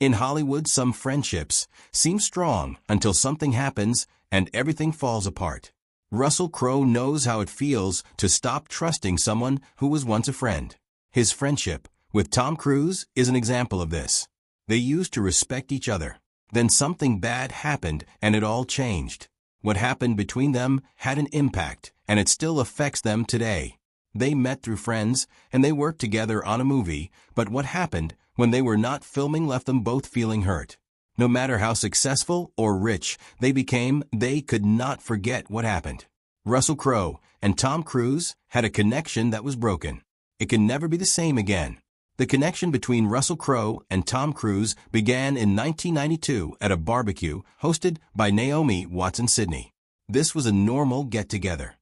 In Hollywood, some friendships seem strong until something happens and everything falls apart. Russell Crowe knows how it feels to stop trusting someone who was once a friend. His friendship with Tom Cruise is an example of this. They used to respect each other. Then something bad happened and it all changed. What happened between them had an impact, and it still affects them today. They met through friends, and they worked together on a movie, but what happened when they were not filming left them both feeling hurt. No matter how successful or rich they became, they could not forget what happened. Russell Crowe and Tom Cruise had a connection that was broken. It can never be the same again. The connection between Russell Crowe and Tom Cruise began in 1992 at a barbecue hosted by Naomi Watson-Sidney. This was a normal get-together.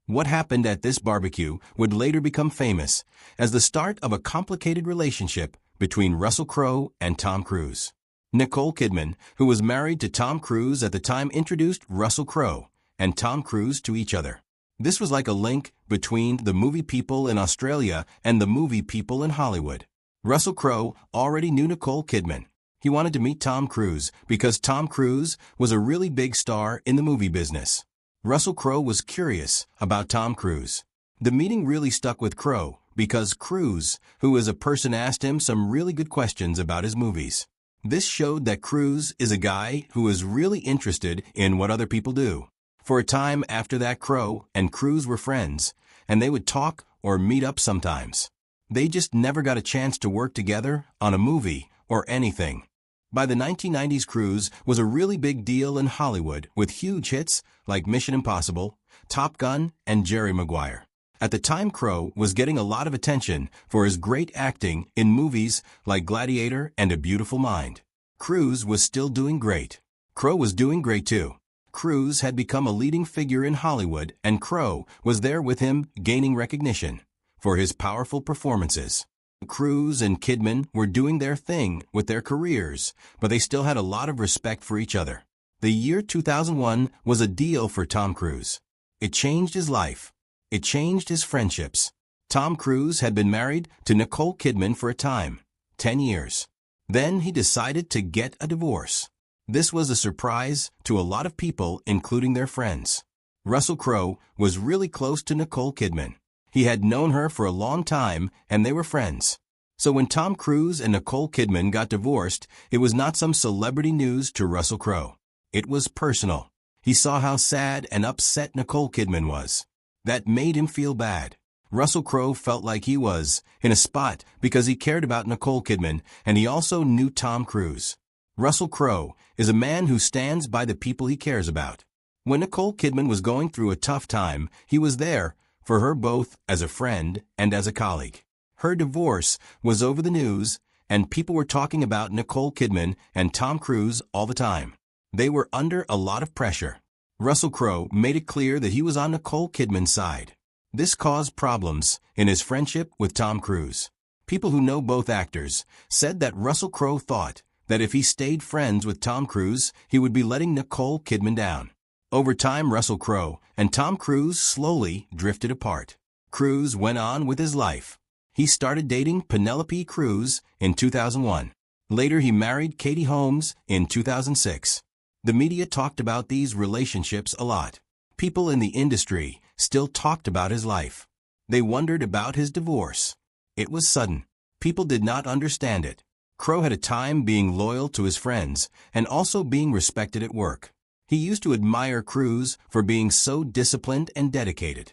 What happened at this barbecue would later become famous as the start of a complicated relationship between Russell Crowe and Tom Cruise. Nicole Kidman, who was married to Tom Cruise at the time, introduced Russell Crowe and Tom Cruise to each other. This was like a link between the movie people in Australia and the movie people in Hollywood. Russell Crowe already knew Nicole Kidman. He wanted to meet Tom Cruise because Tom Cruise was a really big star in the movie business. Russell Crowe was curious about Tom Cruise. The meeting really stuck with Crowe because Cruise, who as a person, asked him some really good questions about his movies. This showed that Cruise is a guy who is really interested in what other people do. For a time after that, Crowe and Cruise were friends, and they would talk or meet up sometimes. They just never got a chance to work together on a movie or anything. By the 1990s, Cruise was a really big deal in Hollywood with huge hits like Mission Impossible, Top Gun, and Jerry Maguire. At the time, Crowe was getting a lot of attention for his great acting in movies like Gladiator and A Beautiful Mind. Cruise was still doing great. Crowe was doing great too. Cruise had become a leading figure in Hollywood, and Crowe was there with him, gaining recognition for his powerful performances. Cruise and Kidman were doing their thing with their careers, but they still had a lot of respect for each other. The year 2001 was a deal for Tom Cruise. It changed his life. It changed his friendships. Tom Cruise had been married to Nicole Kidman for a time, 10 years. Then he decided to get a divorce. This was a surprise to a lot of people, including their friends. Russell Crowe was really close to Nicole Kidman. He had known her for a long time, and they were friends. So when Tom Cruise and Nicole Kidman got divorced, it was not some celebrity news to Russell Crowe. It was personal. He saw how sad and upset Nicole Kidman was. That made him feel bad. Russell Crowe felt like he was in a spot because he cared about Nicole Kidman, and he also knew Tom Cruise. Russell Crowe is a man who stands by the people he cares about. When Nicole Kidman was going through a tough time, he was there for her both as a friend and as a colleague. Her divorce was over the news, and people were talking about Nicole Kidman and Tom Cruise all the time. They were under a lot of pressure. Russell Crowe made it clear that he was on Nicole Kidman's side. This caused problems in his friendship with Tom Cruise. People who know both actors said that Russell Crowe thought that if he stayed friends with Tom Cruise, he would be letting Nicole Kidman down. Over time, Russell Crowe and Tom Cruise slowly drifted apart. Cruise went on with his life. He started dating Penelope Cruz in 2001. Later, he married Katie Holmes in 2006. The media talked about these relationships a lot. People in the industry still talked about his life. They wondered about his divorce. It was sudden. People did not understand it. Crowe had a time being loyal to his friends and also being respected at work. He used to admire Cruise for being so disciplined and dedicated.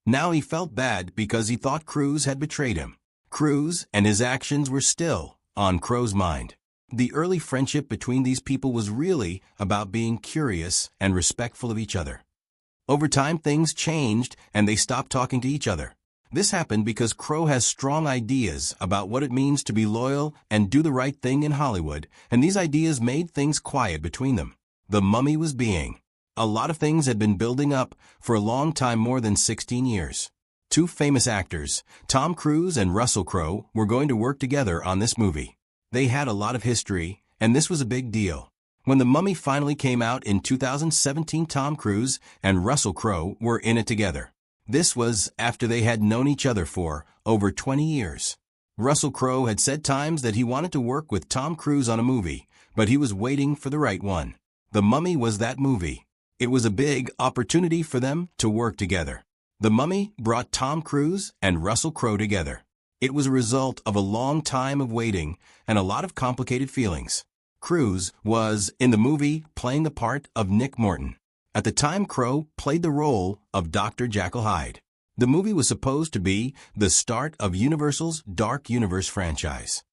Now he felt bad because he thought Cruise had betrayed him. Cruise and his actions were still on Crowe's mind. The early friendship between these people was really about being curious and respectful of each other. Over time, things changed and they stopped talking to each other. This happened because Crowe has strong ideas about what it means to be loyal and do the right thing in Hollywood, and these ideas made things quiet between them. The Mummy was being. A lot of things had been building up for a long time, more than 16 years. Two famous actors, Tom Cruise and Russell Crowe, were going to work together on this movie. They had a lot of history, and this was a big deal. When The Mummy finally came out in 2017, Tom Cruise and Russell Crowe were in it together. This was after they had known each other for over 20 years. Russell Crowe had said times that he wanted to work with Tom Cruise on a movie, but he was waiting for the right one. The Mummy was that movie. It was a big opportunity for them to work together. The Mummy brought Tom Cruise and Russell Crowe together. It was a result of a long time of waiting and a lot of complicated feelings. Cruise was, in the movie, playing the part of Nick Morton. At the time, Crowe played the role of Dr. Jekyll Hyde. The movie was supposed to be the start of Universal's Dark Universe franchise.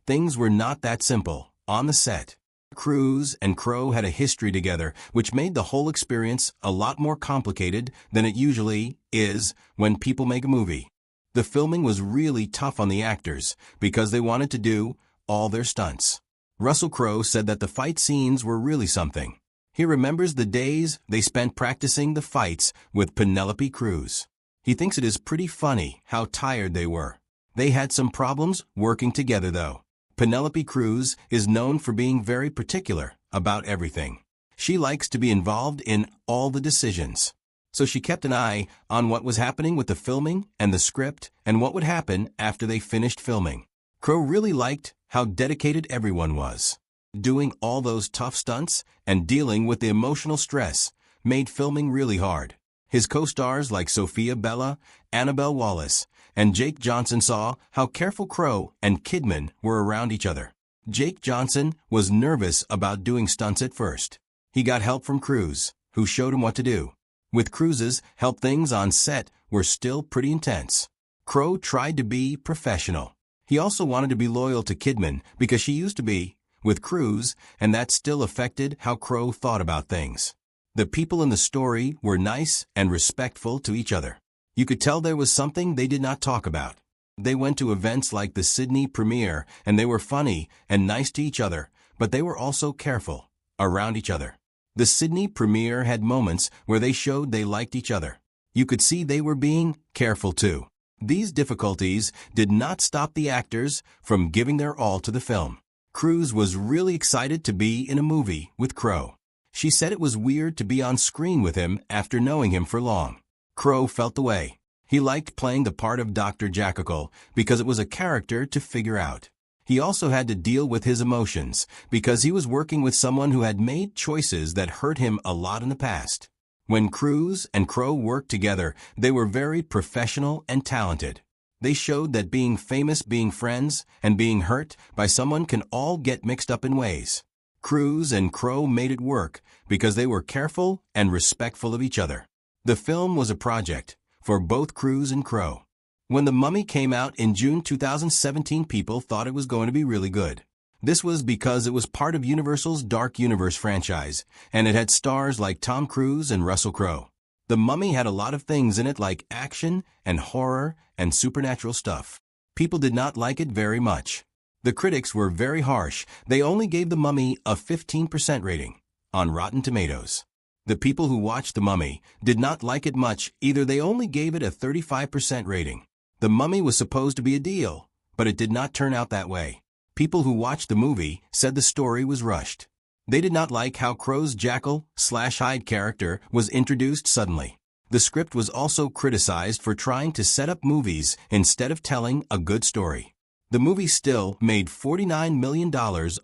Things were not that simple on the set. Cruise and Crowe had a history together, which made the whole experience a lot more complicated than it usually is when people make a movie. The filming was really tough on the actors because they wanted to do all their stunts. Russell Crowe said that the fight scenes were really something. He remembers the days they spent practicing the fights with Penelope Cruz. He thinks it is pretty funny how tired they were. They had some problems working together though. Penelope Cruz is known for being very particular about everything. She likes to be involved in all the decisions. So she kept an eye on what was happening with the filming and the script and what would happen after they finished filming. Crowe really liked how dedicated everyone was. Doing all those tough stunts and dealing with the emotional stress made filming really hard. His co-stars like Sophia Bella, Annabelle Wallis, and Jake Johnson saw how careful Crowe and Kidman were around each other. Jake Johnson was nervous about doing stunts at first. He got help from Cruise, who showed him what to do. With Cruise's help, things on set were still pretty intense. Crowe tried to be professional. He also wanted to be loyal to Kidman because she used to be with Cruise, and that still affected how Crowe thought about things. The people in the story were nice and respectful to each other. You could tell there was something they did not talk about. They went to events like the Sydney premiere, and they were funny and nice to each other, but they were also careful around each other. The Sydney premiere had moments where they showed they liked each other. You could see they were being careful too. These difficulties did not stop the actors from giving their all to the film. Cruise was really excited to be in a movie with Crowe. She said it was weird to be on screen with him after knowing him for long. Crowe felt the way. He liked playing the part of Dr. Jekyll because it was a character to figure out. He also had to deal with his emotions because he was working with someone who had made choices that hurt him a lot in the past. When Cruise and Crowe worked together, they were very professional and talented. They showed that being famous, being friends, and being hurt by someone can all get mixed up in ways. Cruise and Crowe made it work because they were careful and respectful of each other. The film was a project for both Cruise and Crowe. When The Mummy came out in June 2017, people thought it was going to be really good. This was because it was part of Universal's Dark Universe franchise, and it had stars like Tom Cruise and Russell Crowe. The Mummy had a lot of things in it like action and horror and supernatural stuff. People did not like it very much. The critics were very harsh. They only gave The Mummy a 15% rating on Rotten Tomatoes. The people who watched The Mummy did not like it much either. They only gave it a 35% rating. The Mummy was supposed to be a deal, but it did not turn out that way. People who watched the movie said the story was rushed. They did not like how Crowe's Jekyll/Hyde character was introduced suddenly. The script was also criticized for trying to set up movies instead of telling a good story. The movie still made $49 million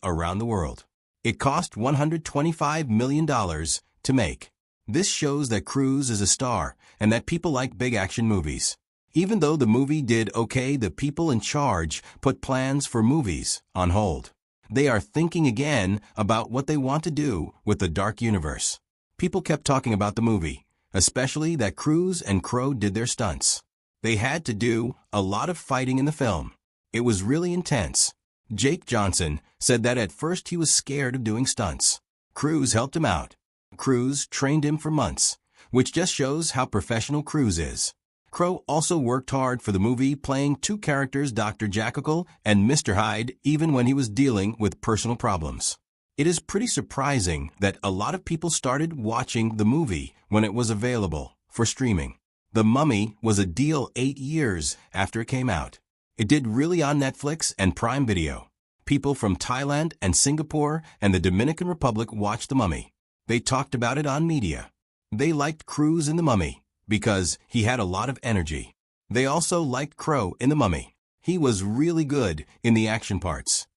around the world. It cost $125 million to make. This shows that Cruise is a star and that people like big action movies. Even though the movie did okay, the people in charge put plans for movies on hold. They are thinking again about what they want to do with the Dark Universe. People kept talking about the movie, especially that Cruise and Crowe did their stunts. They had to do a lot of fighting in the film. It was really intense. Jake Johnson said that at first he was scared of doing stunts. Cruise helped him out. Cruise trained him for months, which just shows how professional Cruise is. Crowe also worked hard for the movie, playing two characters, Dr. Jekyll and Mr. Hyde, even when he was dealing with personal problems. It is pretty surprising that a lot of people started watching the movie when it was available for streaming. The Mummy was a deal 8 years after it came out. It did really on Netflix and Prime Video. People from Thailand and Singapore and the Dominican Republic watched The Mummy. They talked about it on media. They liked Cruise in The Mummy because he had a lot of energy. They also liked Crowe in The Mummy. He was really good in the action parts.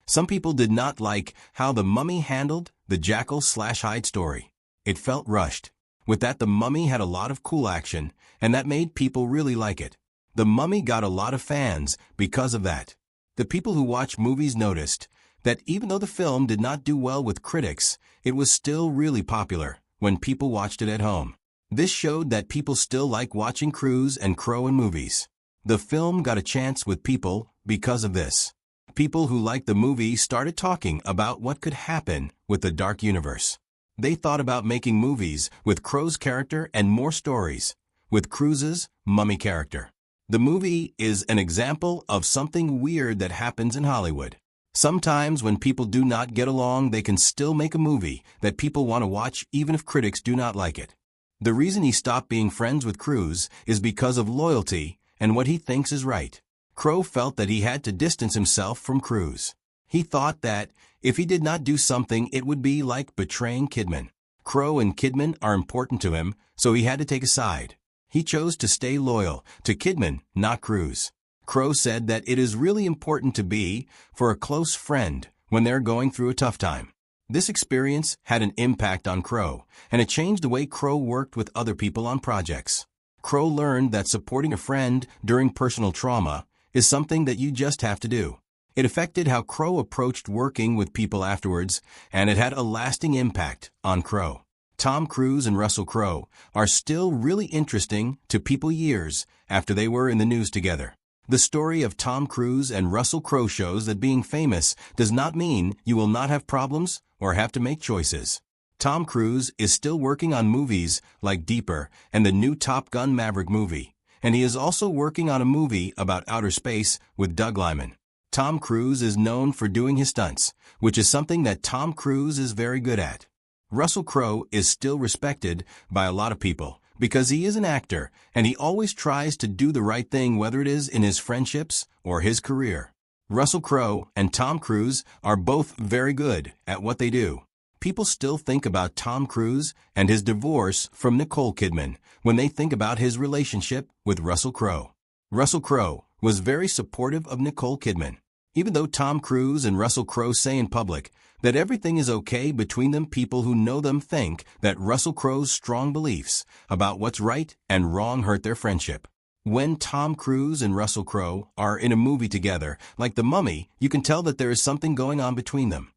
Some people did not like how The Mummy handled the Jekyll/Hyde story. It felt rushed. With that, The Mummy had a lot of cool action, and that made people really like it. The Mummy got a lot of fans because of that. The people who watch movies noticed that even though the film did not do well with critics, it was still really popular when people watched it at home. This showed that people still like watching Cruise and Crowe in movies. The film got a chance with people because of this. People who liked the movie started talking about what could happen with the Dark Universe. They thought about making movies with Crowe's character and more stories with Cruise's mummy character. The movie is an example of something weird that happens in Hollywood. Sometimes when people do not get along, they can still make a movie that people want to watch even if critics do not like it. The reason he stopped being friends with Cruise is because of loyalty and what he thinks is right. Crowe felt that he had to distance himself from Cruise. He thought that if he did not do something, it would be like betraying Kidman. Crowe and Kidman are important to him, so he had to take a side. He chose to stay loyal to Kidman, not Cruise. Crowe said that it is really important to be for a close friend when they're going through a tough time. This experience had an impact on Crowe, and it changed the way Crowe worked with other people on projects. Crowe learned that supporting a friend during personal trauma is something that you just have to do. It affected how Crowe approached working with people afterwards, and it had a lasting impact on Crowe. Tom Cruise and Russell Crowe are still really interesting to people years after they were in the news together. The story of Tom Cruise and Russell Crowe shows that being famous does not mean you will not have problems or have to make choices. Tom Cruise is still working on movies like Deeper and the new Top Gun Maverick movie, and he is also working on a movie about outer space with Doug Liman. Tom Cruise is known for doing his stunts, which is something that Tom Cruise is very good at. Russell Crowe is still respected by a lot of people because he is an actor and he always tries to do the right thing, whether it is in his friendships or his career. Russell Crowe and Tom Cruise are both very good at what they do. People still think about Tom Cruise and his divorce from Nicole Kidman when they think about his relationship with Russell Crowe. Russell Crowe was very supportive of Nicole Kidman. Even though Tom Cruise and Russell Crowe say in public that everything is okay between them, people who know them think that Russell Crowe's strong beliefs about what's right and wrong hurt their friendship. When Tom Cruise and Russell Crowe are in a movie together, like The Mummy, you can tell that there is something going on between them.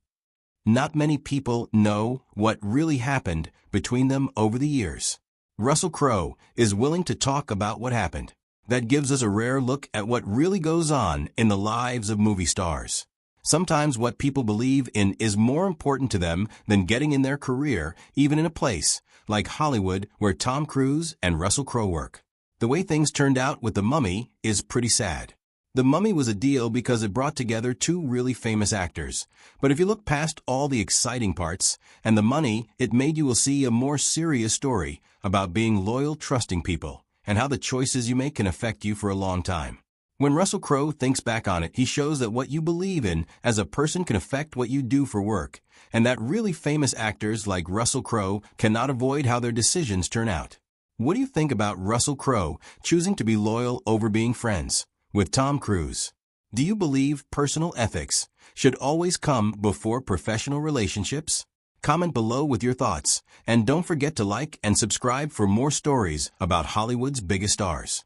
Not many people know what really happened between them over the years. Russell Crowe is willing to talk about what happened. That gives us a rare look at what really goes on in the lives of movie stars. Sometimes what people believe in is more important to them than getting in their career, even in a place like Hollywood where Tom Cruise and Russell Crowe work. The way things turned out with The Mummy is pretty sad. The Mummy was a deal because it brought together two really famous actors. But if you look past all the exciting parts and the money, it made you will see a more serious story about being loyal, trusting people, and how the choices you make can affect you for a long time. When Russell Crowe thinks back on it, he shows that what you believe in as a person can affect what you do for work, and that really famous actors like Russell Crowe cannot avoid how their decisions turn out. What do you think about Russell Crowe choosing to be loyal over being friends with Tom Cruise? Do you believe personal ethics should always come before professional relationships? Comment below with your thoughts, and don't forget to like and subscribe for more stories about Hollywood's biggest stars.